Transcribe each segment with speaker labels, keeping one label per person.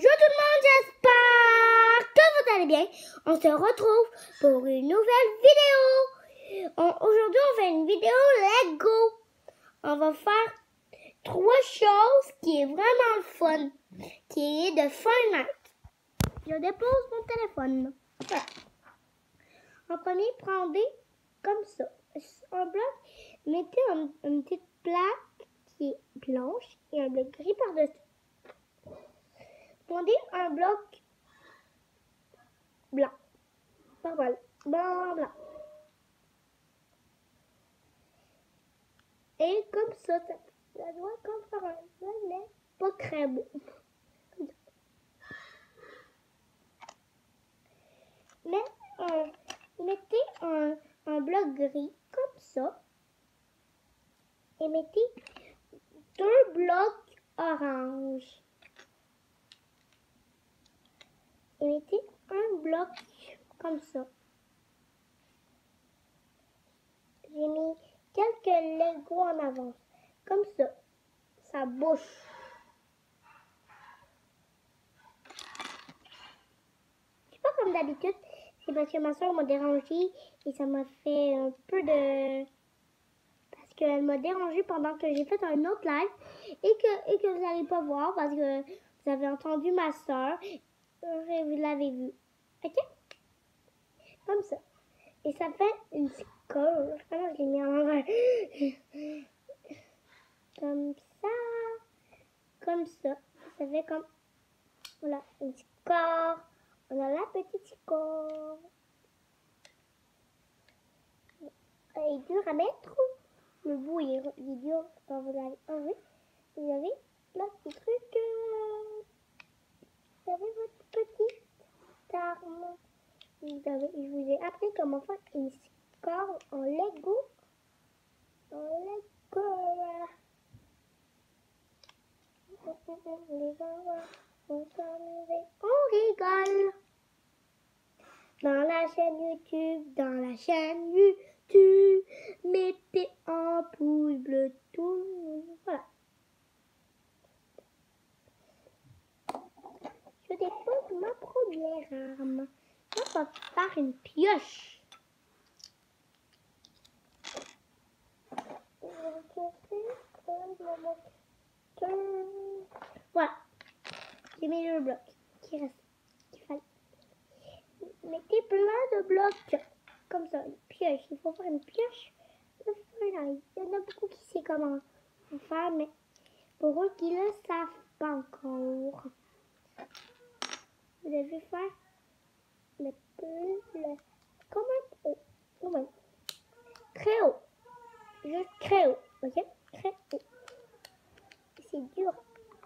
Speaker 1: Bonjour tout le monde, j'espère que vous allez bien. On se retrouve pour une nouvelle vidéo. Aujourd'hui, on fait une vidéo Lego. On va faire 3 choses qui est vraiment le fun, qui est de Fortnite. Je dépose mon téléphone. Voilà. En premier, prendez comme ça. Un bloc, mettez une petite plaque qui est blanche et un bloc gris par-dessus. Prenez un bloc blanc. Pas mal. Blanc. Et comme ça doit comme faire un mais pas très beau. Mettez un bloc gris comme ça. Et mettez 2 blocs orange. Et mettez un bloc comme ça. J'ai mis quelques Lego en avance. Comme ça. Ça bouche. C'est pas comme d'habitude. C'est parce que ma soeur m'a dérangé et ça m'a fait un peu de... Parce qu'elle m'a dérangé pendant que j'ai fait un autre live et que vous n'allez pas voir parce que vous avez entendu ma soeur et vous l'avez vu. Ok? Comme ça. Et ça fait une score. Alors je l'ai mis en l'envers. Comme ça. Comme ça. Ça fait comme... Voilà, une score. On a la petite score. Elle est dure à mettre. Le bout il est dur quand vous l'avez enlevé. Vous avez le petit truc. Vous avez votre petite arme. Je vous ai appris comment faire une score en Lego. On rigole. Dans la chaîne YouTube, mettez un pouce bleu tout. Voilà. Je dépose ma première arme. On va faire une pioche. Voilà. J'ai mis le bloc qui reste, qu'il fallait. Mettez plein de blocs comme ça, une pioche. Il faut faire une pioche de Fortnite. Il y en a beaucoup qui savent comment faire, mais pour eux qui ne le savent pas encore, vous devez faire le plus, comme un haut, comme un très haut, juste très haut, ok, très haut. C'est dur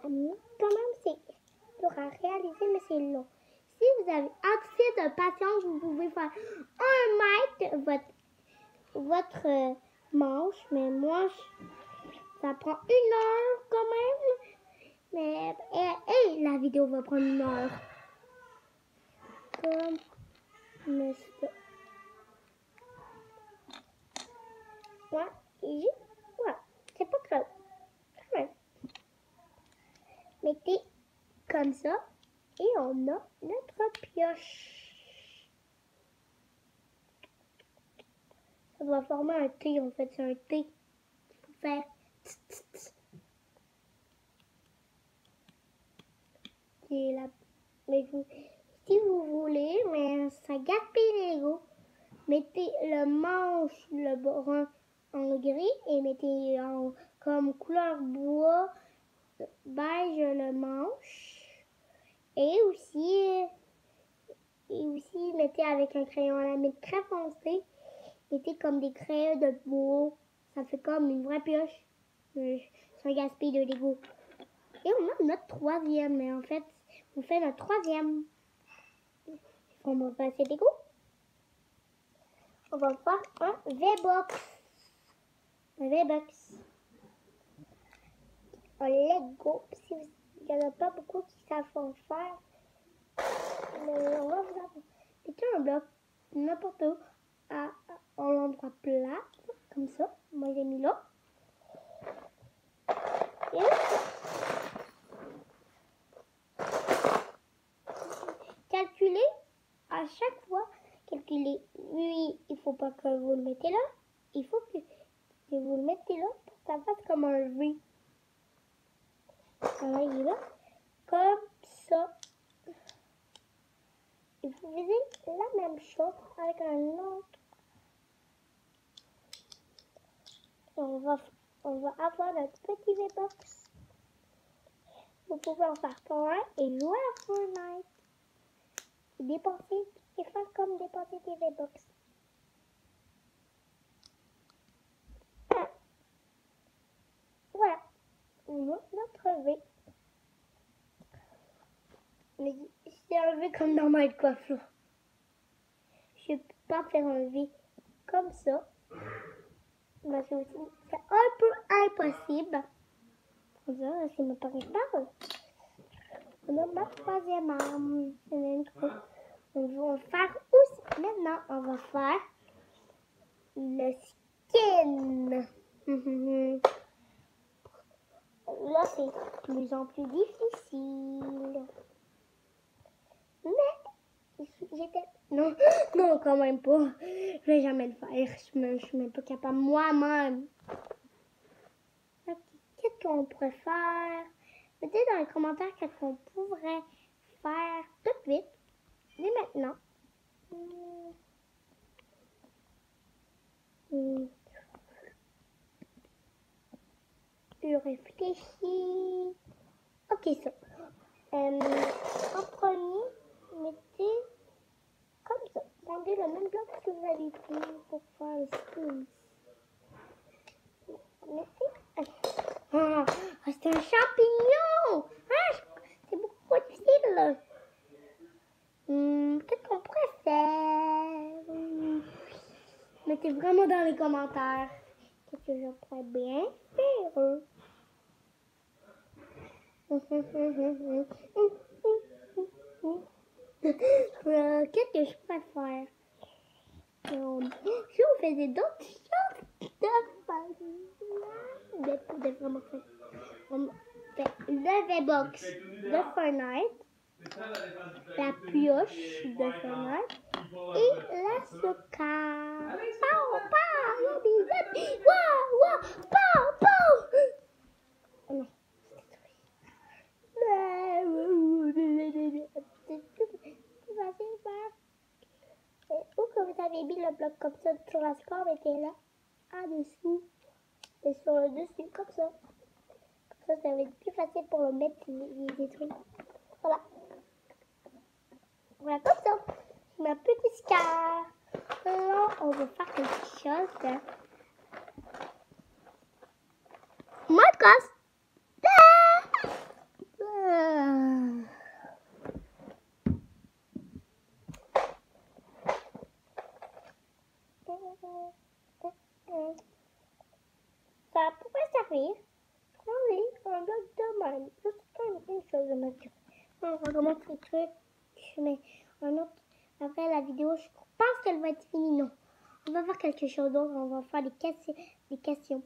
Speaker 1: à mettre, quand même c'est dur à réaliser, mais c'est long. Si vous avez assez de patience, vous pouvez faire 1 mètre votre manche, mais moi, ça prend 1 heure quand même. Mais la vidéo va prendre 1 heure. Comme ça. Voilà, c'est pas grave. Quand même. Mettez comme ça. Et on a notre pioche. Ça doit former un T en fait. C'est un T. Il faut faire qui est là. Mais si vous voulez, mais ça gaspille les Lego. Mettez le manche, le brun en gris et mettez comme couleur bois beige le manche. Et aussi mettez avec un crayon à la mettre très foncé. Mettez comme des crayons de bois. Ça fait comme une vraie pioche. C'est un gaspille de Lego. Et on a notre 3e. Mais en fait, on fait notre 3e. On va passer Lego. On va faire un V-Box. Un V-Box. Un Lego. Il n'y en a pas beaucoup qui savent faire. Mais on va vous apprendre. Mettez un bloc n'importe où à l'endroit plat. Comme ça. Moi j'ai mis là. Et Puis lui, il faut pas que vous le mettez là. Il faut que vous le mettez là pour que ça fasse comme un V. Alors, il est là. Comme ça. Et vous faisiez la même chose avec un autre. Et on va avoir notre petit V-Box. Vous pouvez en faire plein et jouer à Fortnite. Et dépenser, et faire comme dépenser tes V-Box. Voilà. Notre V. Mais c'est un V comme dans Minecraft. Je ne peux pas faire un V comme ça. Parce que c'est un peu impossible. C'est ma première parole. On a ma troisième arme. On va faire aussi. Maintenant, on va faire le skin. Là, c'est de plus en plus difficile. Mais, j'étais... Non, non, quand même pas. Je vais jamais le faire. Je suis même pas capable moi-même. Qu'est-ce qu'on pourrait faire? Mettez dans les commentaires qu'est-ce qu'on pourrait faire tout de suite. Dès maintenant. Je réfléchis. Ok, ça. En premier, mettez comme ça. Prenez le même bloc que vous avez pris pour faire le skin. Mettez. Ah, c'est un champignon! Ah, c'est beaucoup trop difficile, là. Qu'est-ce qu'on pourrait faire? Mettez vraiment dans les commentaires. Qu'est-ce que je pourrais bien faire? Qu'est-ce que je pourrais faire? Si on faisait d'autres choses de vraiment faire. On fait le V-Box de Fortnite, la pioche de Fortnite et la sucre. Pow, pow, yabi, yabi, wow, wow, pow, pow. Oh non. Ou que vous avez mis le bloc comme ça sur la score, mettez-la en dessous et sur le dessus, comme ça. Comme ça va être plus facile pour le mettre les trucs. Voilà. Voilà, comme ça. Ma petite scar. Là, on va faire quelque chose. Moi, de casse. Ça pourrait servir. Prenez un bloc de même. Juste une chose de mettre. On recommence les trucs. Mais un autre. Après la vidéo, je pense qu'elle va être finie. Non. On va faire quelque chose d'autre. On va faire des questions.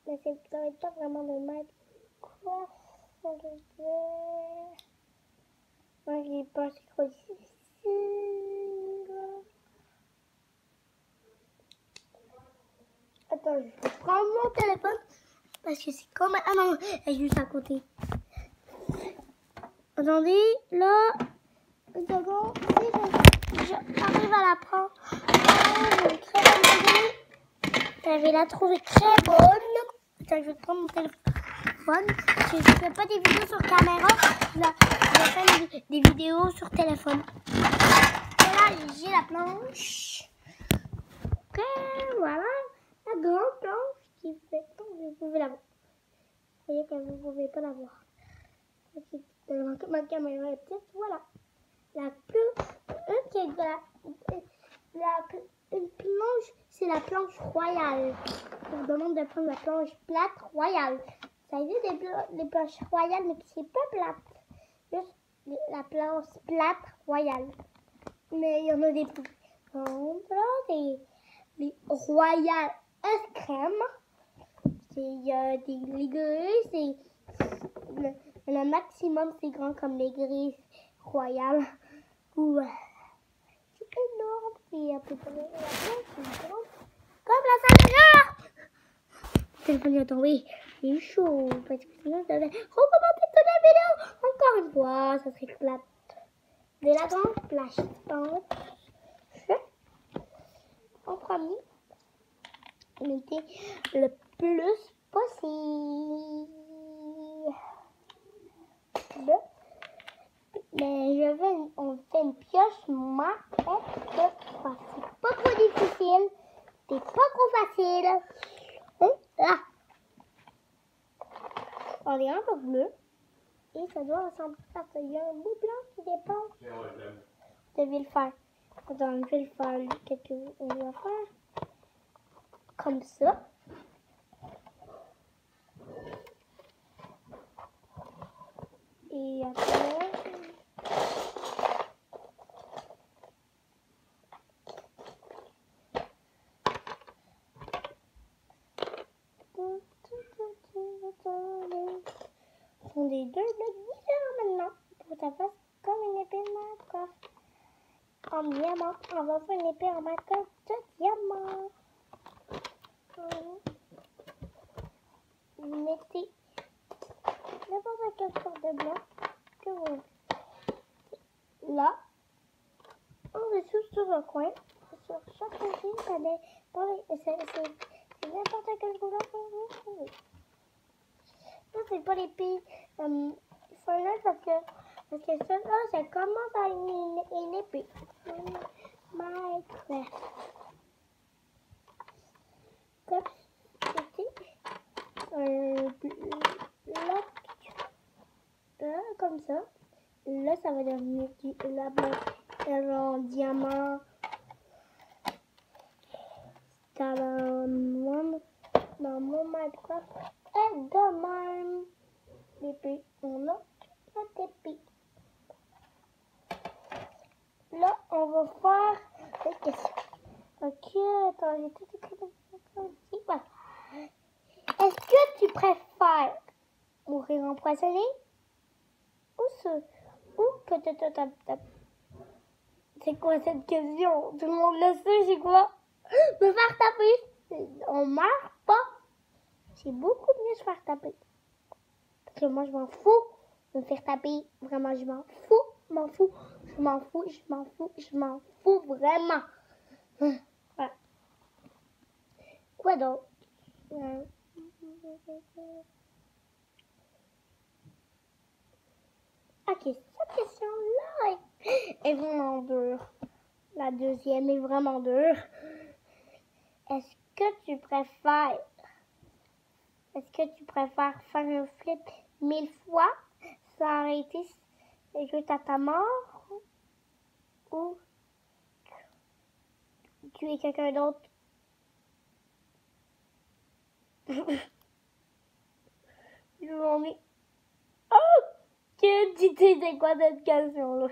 Speaker 1: Mais ça va être pas vraiment de mettre. Quoi ça veut dire? Moi, j'ai pas c'est trop difficile. Attends, je vais prendre mon téléphone parce que c'est comme... Ah non, elle est juste à côté. Attendez, là, une seconde, si j'arrive à la prendre. Je vais la trouver très bonne. Attends, je vais prendre mon téléphone. Je ne fais pas des vidéos sur caméra, je fais des vidéos sur téléphone. Voilà, j'ai la planche. Ok, voilà. La grande planche qui fait... Vous pouvez la voir. Vous voyez que vous ne pouvez pas la voir. Ma caméra est petite, voilà. La plus... Une planche, c'est la planche royale. On vous demande de prendre la planche plate royale. Ça existe des planches royales, mais qui c'est pas plate. Juste la planche plate royale. Mais il y en a des plus grandes, des royales extrêmes. Il y a les grilles, c'est le maximum, c'est grand comme les grilles royales. Ou énorme. Et après, comme la salle de jeu. Le téléphone est tombé. Il est chaud. Parce que sinon, ça va recommencer toute la vidéo. Encore une fois, ça serait plate. De la grande plage. En premier, mettez le plus possible. Mais on fait une pioche marque cette fois. C'est pas trop difficile. C'est pas trop facile. Là. On est un peu bleu. Et ça doit ressembler à ça. Il y a un bout blanc qui dépend. Je vais le faire. Attends, je vais le faire. On va faire comme ça. Et après... On est deux blocs différents maintenant. Pour que ça fasse comme une épée de Minecraft. En diamant. On va faire une épée en Minecraft de diamant. Vous mettez n'importe quelle sorte de bloc que vous voulez. Là. En dessous sur un coin. Sur chaque côté, ça dépend. C'est n'importe quelle couleur que vous trouvez. Ça, c'est pas l'épée Fortnite parce que ça, là, ça commence à une épée. Minecraft. Comme c'était bloc. Là, comme ça. Là, ça va devenir la bloc en diamant. Dans mon Minecraft. Et de même. L'épée, on a notre épée. Là, on va faire des questions. Ok, attends, j'ai tout écrit ici. Voilà. Est-ce que tu préfères mourir empoisonné ou que c'est quoi cette question? Tout le monde le sait, c'est quoi? Me faire taper. On meurt pas. C'est beaucoup mieux se faire taper. Parce que moi, je m'en fous de me faire taper. Vraiment, je m'en fous. Je m'en fous. Je m'en fous. Je m'en fous. Je m'en fous vraiment. Voilà. Quoi d'autre? Ok, cette question-là est vraiment dure. La deuxième est vraiment dure. Est-ce que tu préfères faire un flip 1000 fois sans arrêter juste à ta mort ou tuer quelqu'un d'autre? J'en ai aucune idée c'est quoi cette question-là.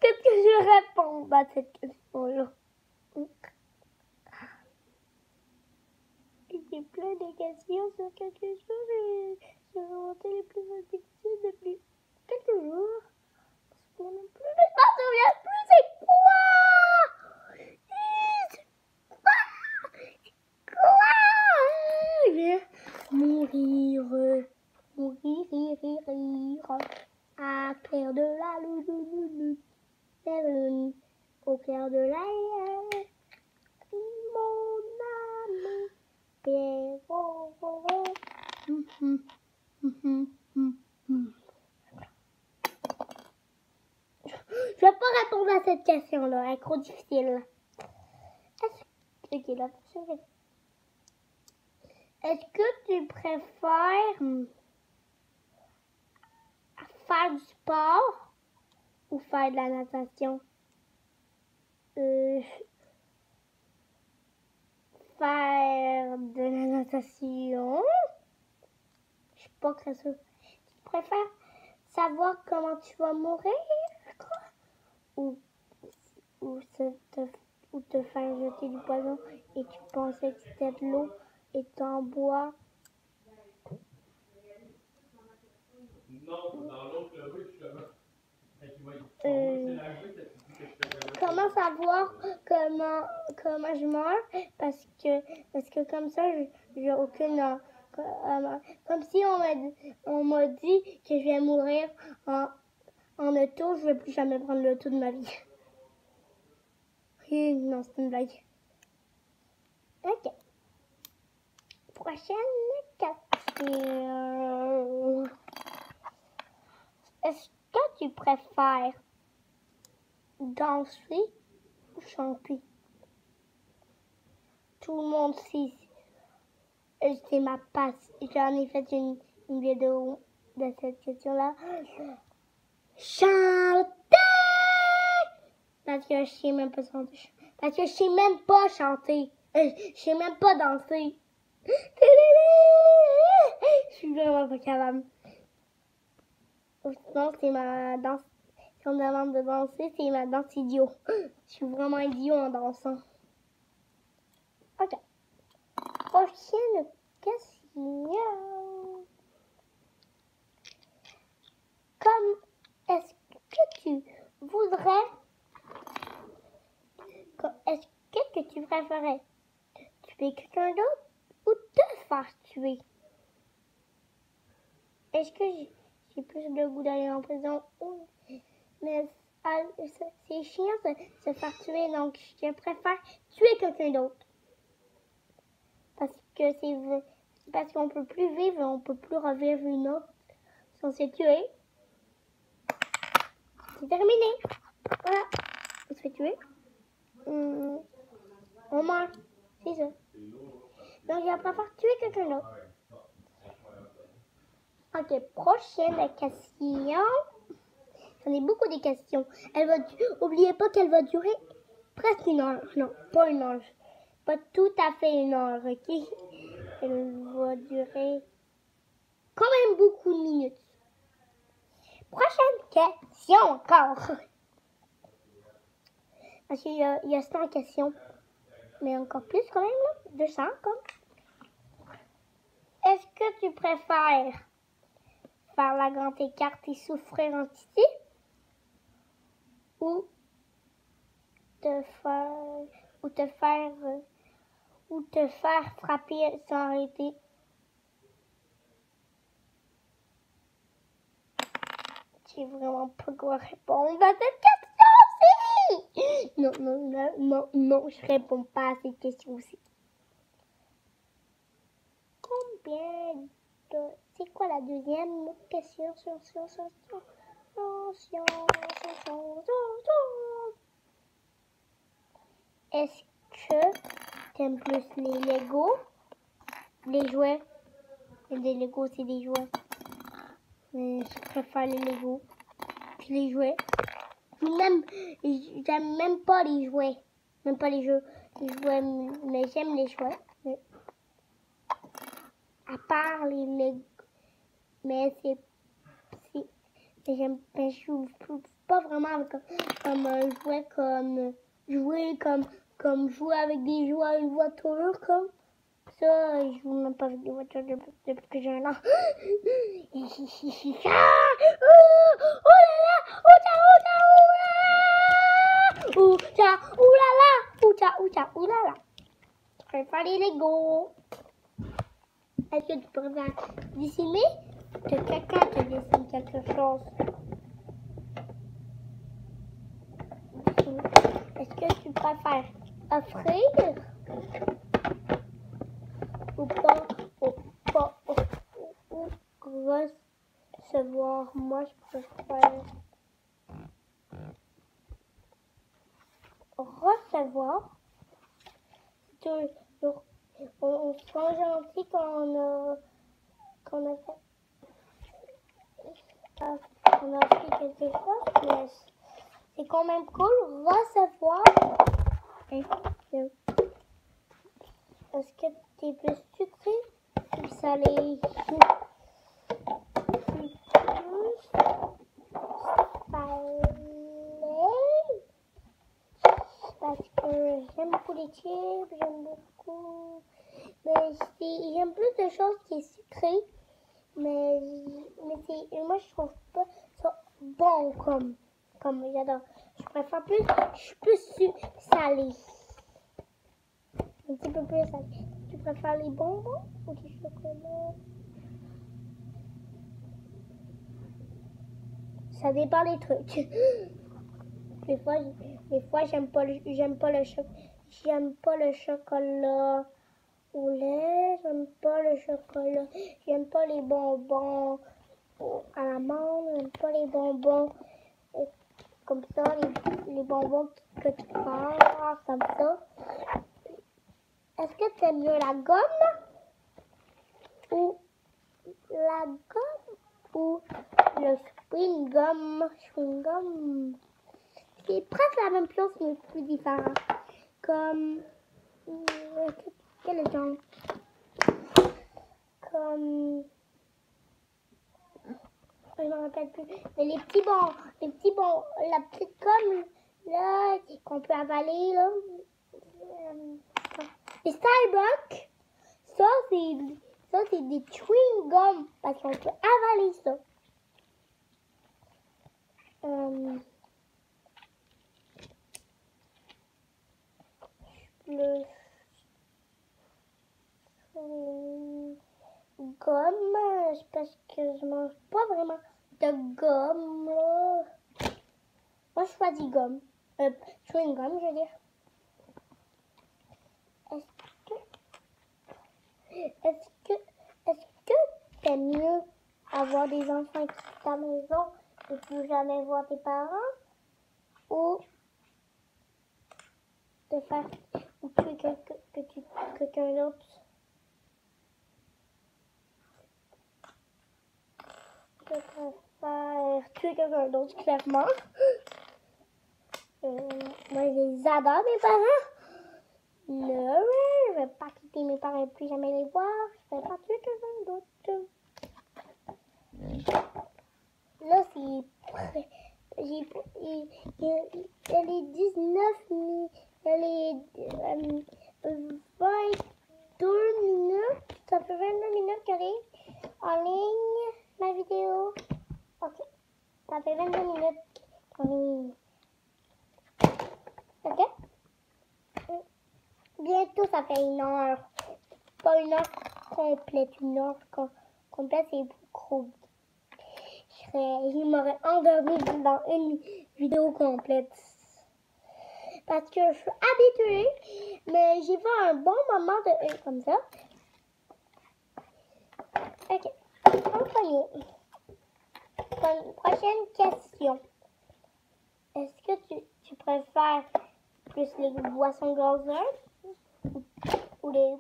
Speaker 1: Qu'est-ce que je réponds à cette question-là? J'ai plein de questions sur quelque chose et j'ai inventé les plus difficiles depuis quelques jours. Je ne me souviens plus c'est quoi? Mourir à clair de la lune, au clair de la lune, mon ami Pierrot. Je vais pas répondre à cette question-là, elle est trop difficile. Ok, la prochaine question. Est-ce que tu préfères faire du sport ou faire de la natation? Faire de la natation. Je suis pas très sûre. Tu préfères savoir comment tu vas mourir, ou te faire jeter du poison et tu pensais que c'était de l'eau et t'en bois Comment savoir comment je meurs? Parce que comme ça, j'ai aucune... comme si on m'a dit que je vais mourir en auto, je ne vais plus jamais prendre l'auto de ma vie. Non, c'est une blague. Ok. Prochaine question. Est-ce que tu préfères danser ou chanter? Tout le monde sait. C'est ma passe. J'en ai fait une vidéo de cette question-là. Chanter! Parce que je sais même pas chanter. Parce que je sais même pas chanter. Je sais même pas danser. Je suis vraiment pas capable. Sinon, c'est ma danse. Si on me demande de danser, c'est ma danse idiot. Je suis vraiment idiot en dansant. Ok. Prochaine question. Est-ce que tu voudrais... Est-ce que tu préférais tuer quelqu'un d'autre ou te faire tuer? Est-ce que j'ai plus de goût d'aller en prison? Mais c'est chiant de se faire tuer, donc je préfère tuer quelqu'un d'autre. Parce qu'on peut plus vivre, on peut plus revivre une autre. Si on s'est tué, c'est terminé. Voilà, on se fait tuer. On meurt, c'est ça. Donc je préfère tuer quelqu'un d'autre. Ok, prochaine question. J'en ai beaucoup de questions. Oubliez pas qu'elle va durer presque une heure. Non, pas une heure. Pas tout à fait une heure, ok? Elle va durer quand même beaucoup de minutes. Prochaine question encore. Parce qu'il y a 100 questions. Mais encore plus quand même, là. 200 comme. Est-ce que tu préfères faire la grande écarte et souffrir en titi? Ou te faire frapper sans arrêter? J'ai vraiment pas quoi répondre à cette question. Non, je réponds pas à cette question aussi. Combien de... C'est quoi la deuxième question? Est-ce que t'aimes plus les Legos, les jouets? Des Legos, c'est des jouets. Mais je préfère les Legos puis les jouets. J'aime même pas les jouets. Même pas les jeux. Les jouets, mais j'aime les jouets. Mais, à part les Legos. Mais je joue pas vraiment comme un jouet, comme jouer avec des jouets à une voiture, comme ça. Je joue même pas avec des voitures depuis que j'ai un an. Oulala. Je préfère les Legos. Est-ce que tu préfères dessiner? Que quelqu'un te dessine quelque chose. Est-ce que tu préfères offrir ou pas ou recevoir? Moi, je préfère recevoir. Toujours, on se sent gentil quand on a fait quelque chose, mais c'est quand même cool recevoir. Est-ce que tu es plus sucré ou salé? Parce que j'aime beaucoup les chips, j'aime plus de choses qui est sucré, Mais moi, je trouve pas ça bon comme j'adore. Je préfère plus, je suis plus salé. Un petit peu plus salé. Tu préfères les bonbons ou du chocolat? Ça dépend des trucs. Des fois j'aime pas le chocolat au lait, j'aime pas le chocolat, j'aime pas les bonbons à l'amande, j'aime pas les bonbons comme ça, les bonbons que tu prends comme ça. Est-ce que tu aimes mieux la gomme ou le chewing gum? C'est presque la même chose mais plus différent. Comme quel genre? Comme je me rappelle plus. Mais les petits bons, la petite gomme là qu'on peut avaler là. Les Starbucks, ça c'est des chewing gums parce qu'on peut avaler ça. Le gomme, c'est parce que je mange pas vraiment de gomme là. Moi je choisis gomme. Chewing gum, je veux dire. Est-ce que t'aimes mieux avoir des enfants qui quittent ta maison et plus jamais voir tes parents ou de faire ou tuer quelqu'un d'autre? Je préfère tuer quelqu'un d'autre, clairement. Moi, je les adore, mes parents. Non, je ne vais pas quitter mes parents et plus jamais les voir. Je ne vais pas tuer quelqu'un d'autre. Là, c'est... Il est 19 minutes. Il est 22 minutes. Ça fait 22 minutes qu'elle est en ligne, ma vidéo. Ok. Ça fait 22 minutes en ligne. Ok? Bientôt, ça fait 1 heure. Pas 1 heure complète. 1 heure complète, c'est trop. Je m'aurais endormi dans une vidéo complète. Parce que je suis habituée, mais j'ai fait un bon moment de comme ça. Ok. En premier. Prochaine question. Est-ce que tu préfères plus les boissons gazeuses ou les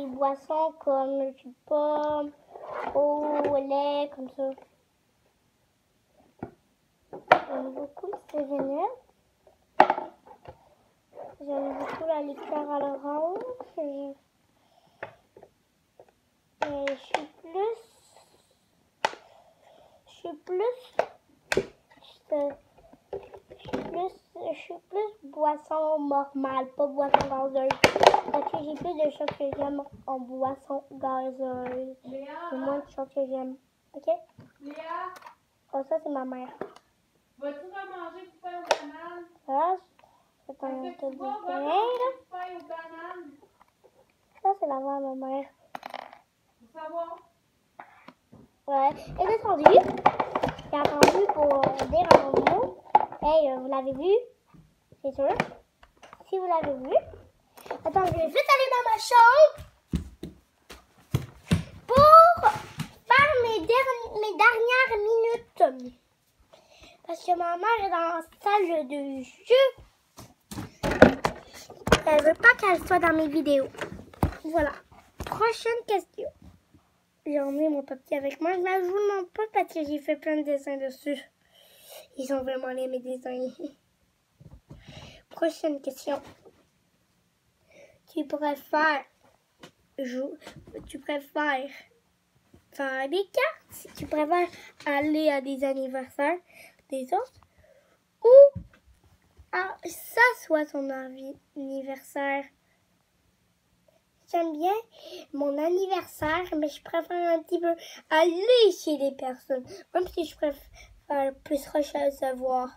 Speaker 1: boissons comme, je sais pas, au lait, comme ça? J'aime beaucoup le 7-Up. J'aime beaucoup la liqueur à l'orange. Mais je suis plus boisson normale, pas boisson gazeuse. Parce que j'ai plus de choses que j'aime en boisson gazeuse. C'est moins de choses que j'aime. Ok?
Speaker 2: Léa?
Speaker 1: Oh, ça, c'est ma mère.
Speaker 2: Vas-tu remanger du pain aux bananes?
Speaker 1: Ça, c'est
Speaker 2: Est-ce
Speaker 1: un
Speaker 2: que
Speaker 1: peu
Speaker 2: tu
Speaker 1: du
Speaker 2: vas
Speaker 1: pain.
Speaker 2: remanger du pain aux bananes?
Speaker 1: Ça, c'est la voix de ma mère.
Speaker 2: Pour savoir?
Speaker 1: Ouais. Et descendu. J'ai attendu pour dire un mot. Hey, vous l'avez vu? C'est sûr. Si vous l'avez vu. Attends, je vais vite aller dans ma chambre pour faire mes dernières minutes. Parce que ma mère est dans la salle de jeu. Elle veut pas qu'elle soit dans mes vidéos. Voilà. Prochaine question. J'ai emmené mon papier avec moi. Mais je vous le montre pas parce que j'ai fait plein de dessins dessus. Ils sont vraiment les mes dessins. Prochaine question. Tu préfères faire des cartes? Tu préfères aller à des anniversaires des autres? Ou ça soit ton anniversaire? j'aime bien mon anniversaire, mais je préfère un petit peu aller chez les personnes. Même si je préfère plus recevoir.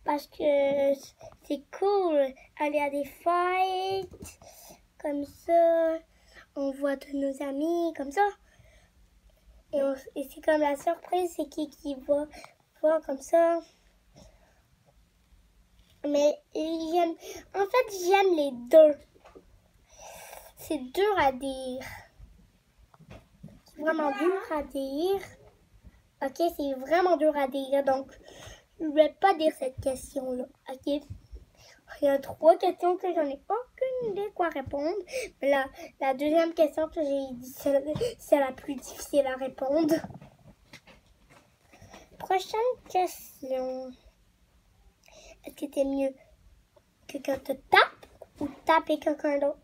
Speaker 1: Parce que c'est cool aller à des fêtes, comme ça. On voit tous nos amis, comme ça. Et c'est comme la surprise, c'est qui va voir comme ça. Mais j'aime les deux. C'est dur à dire. C'est vraiment dur à dire. Ok, c'est vraiment dur à dire. Donc, je ne vais pas dire cette question-là. Ok. Il y a 3 questions que j'en ai aucune idée quoi répondre. Mais la deuxième question que j'ai dit, c'est la plus difficile à répondre. Prochaine question. Est-ce que c'est mieux que quelqu'un te tape ou taper quelqu'un d'autre?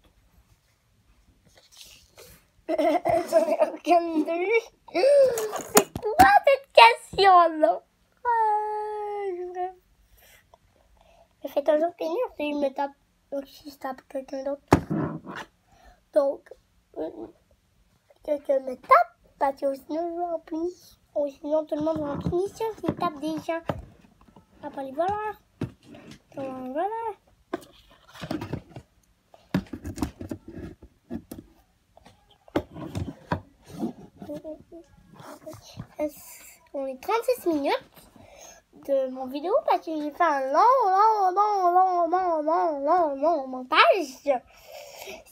Speaker 1: J'en ai aucune idée. C'est quoi cette question-là? Je fais toujours finir si je me tape. Donc si je tape quelqu'un d'autre. Donc, quelqu'un me tape parce que sinon je vais en punition. Ou sinon tout le monde va en punition s'il tape des gens. Après les voleurs. Voilà. On est 36 minutes de mon vidéo parce que j'ai fait un long montage.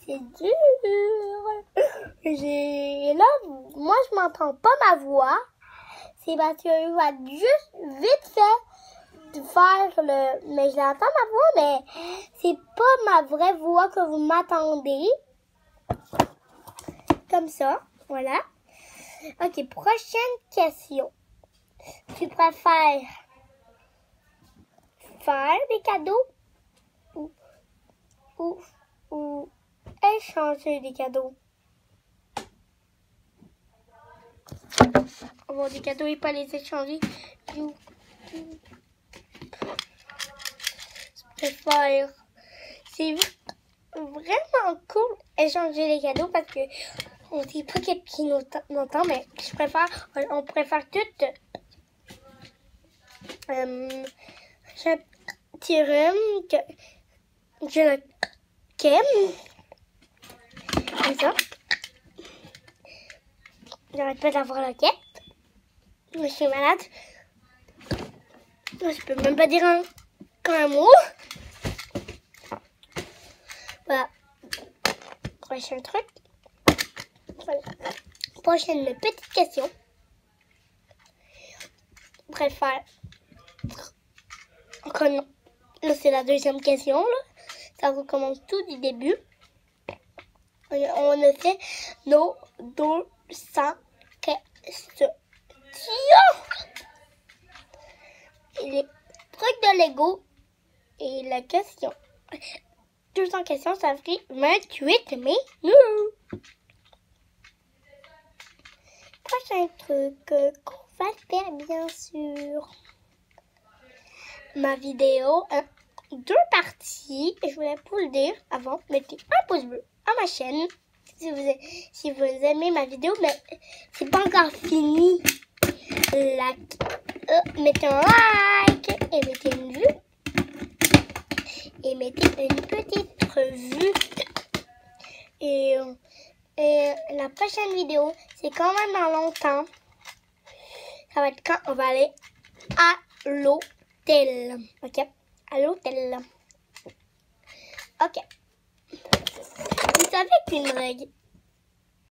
Speaker 1: C'est dur. Là, moi je m'entends pas ma voix. C'est parce que je vais juste vite fait de faire mais je l'entends ma voix, mais c'est pas ma vraie voix que vous m'attendez. Comme ça, voilà. Ok, prochaine question. Tu préfères faire des cadeaux ou échanger des cadeaux? Avoir des cadeaux et pas les échanger. Je préfère. C'est vraiment cool échanger les cadeaux parce que on ne sait pas qui nous entend, mais on préfère toutes. Je tire que je le qu'aime. Comme ça. J'arrête pas d'avoir la quête. Je suis malade. Je peux même pas dire un mot. Voilà. Prochain truc. Voilà. Prochaine petite question. Préfère. Encore non. Là, c'est la deuxième question. Là. Ça recommence tout du début. On a fait nos 200 questions. Et les trucs de Lego et la question. 200 questions, ça fait 28 minutes. Prochain truc qu'on va faire, bien sûr. Ma vidéo, 2 parties. Je voulais vous le dire avant. Mettez un pouce bleu à ma chaîne si vous aimez ma vidéo, mais c'est pas encore fini. Mettez un like et mettez une vue. Et mettez une petite revue. Et la prochaine vidéo, c'est quand même dans longtemps. Ça va être quand on va aller à l'hôtel. Ok? À l'hôtel. Ok. Vous savez qu'une règle